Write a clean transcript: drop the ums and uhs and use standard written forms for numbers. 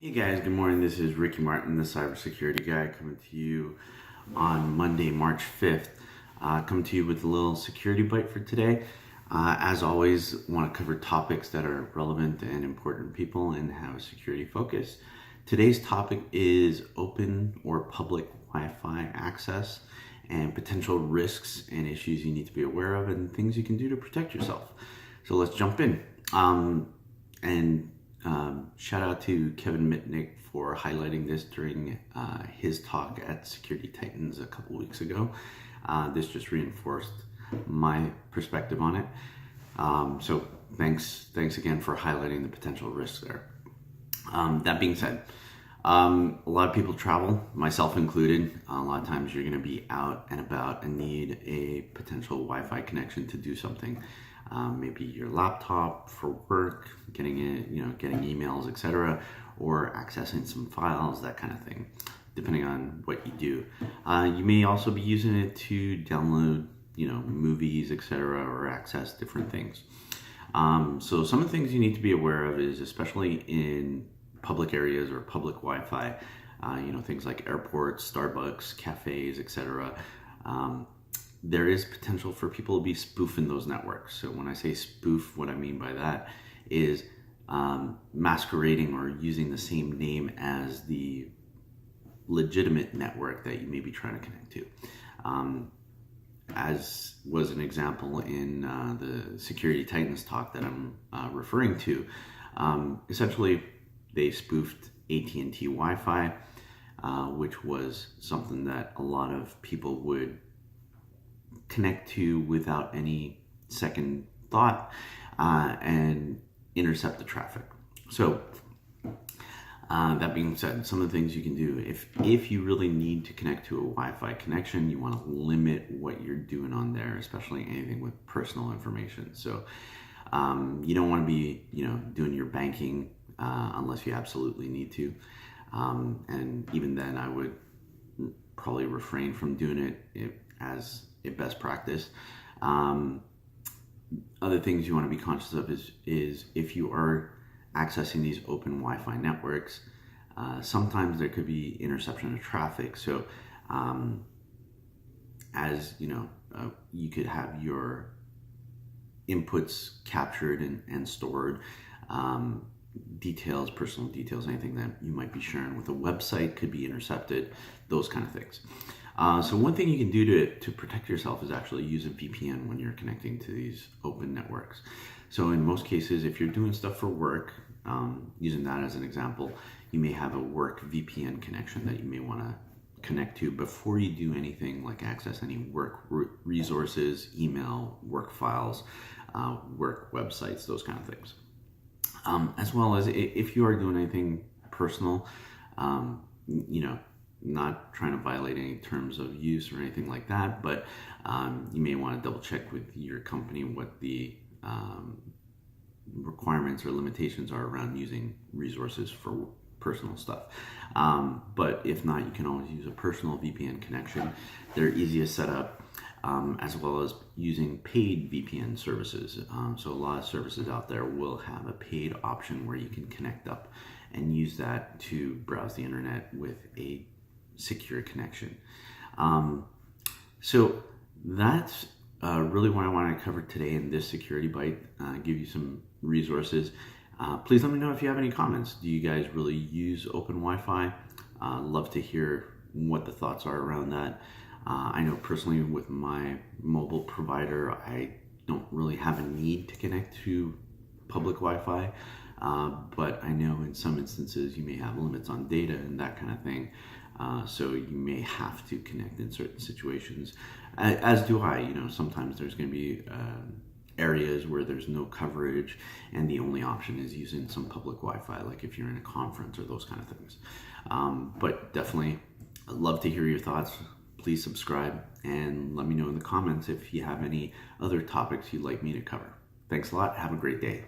Hey guys, good morning. This is Ricky Martin, the cybersecurity guy, coming to you on Monday, March 5th. Coming to you with a little security bite for today. As always, want to cover topics that are relevant and important to people and have a security focus. Today's topic is open or public Wi-Fi access and potential risks and issues you need to be aware of and things you can do to protect yourself. So let's jump in. Shout out to Kevin Mitnick for highlighting this during his talk at Security Titans a couple weeks ago. This just reinforced my perspective on it. So thanks again for highlighting the potential risks there. That being said, a lot of people travel, myself included. A lot of times you're going to be out and about and need a potential Wi-Fi connection to do something. Maybe your laptop for work, getting emails, etc., or accessing some files, that kind of thing, depending on what you do. You may also be using it to download, movies, etc., or access different things. So some of the things you need to be aware of is, especially in public areas or public Wi-Fi, things like airports, Starbucks, cafes, etc. There is potential for people to be spoofing those networks. So when I say spoof, what I mean by that is masquerading or using the same name as the legitimate network that you may be trying to connect to. As was an example in the Security Titans talk that I'm referring to, essentially they spoofed AT&T Wi-Fi, which was something that a lot of people would connect to without any second thought and intercept the traffic. So that being said, some of the things you can do if you really need to connect to a Wi-Fi connection, you want to limit what you're doing on there, especially anything with personal information. So you don't want to be doing your banking unless you absolutely need to, and even then I would probably refrain from doing it as a best practice. Other things you want to be conscious of is if you are accessing these open Wi-Fi networks, sometimes there could be interception of traffic. So you could have your inputs captured and stored, details, personal details, anything that you might be sharing with a website could be intercepted, those kind of things. So one thing you can do to protect yourself is actually use a VPN when you're connecting to these open networks. So in most cases, if you're doing stuff for work, using that as an example, you may have a work VPN connection that you may want to connect to before you do anything like access any work resources, email, work files, work websites, those kind of things. As well as if you are doing anything personal, not trying to violate any terms of use or anything like that, but you may want to double check with your company what the requirements or limitations are around using resources for personal stuff. But if not, you can always use a personal VPN connection. They're easy to set up, as well as using paid VPN services. So a lot of services out there will have a paid option where you can connect up and use that to browse the internet with a secure connection. So that's really what I want to cover today in this Security Bite, give you some resources. Please let me know if you have any comments. Do you guys really use open Wi-Fi? Love to hear what the thoughts are around that. I know personally with my mobile provider, I don't really have a need to connect to public Wi-Fi, but I know in some instances you may have limits on data and that kind of thing. So you may have to connect in certain situations, as do I. Sometimes there's going to be areas where there's no coverage and the only option is using some public Wi-Fi, like if you're in a conference or those kind of things. But definitely, I'd love to hear your thoughts. Please subscribe and let me know in the comments if you have any other topics you'd like me to cover. Thanks a lot. Have a great day.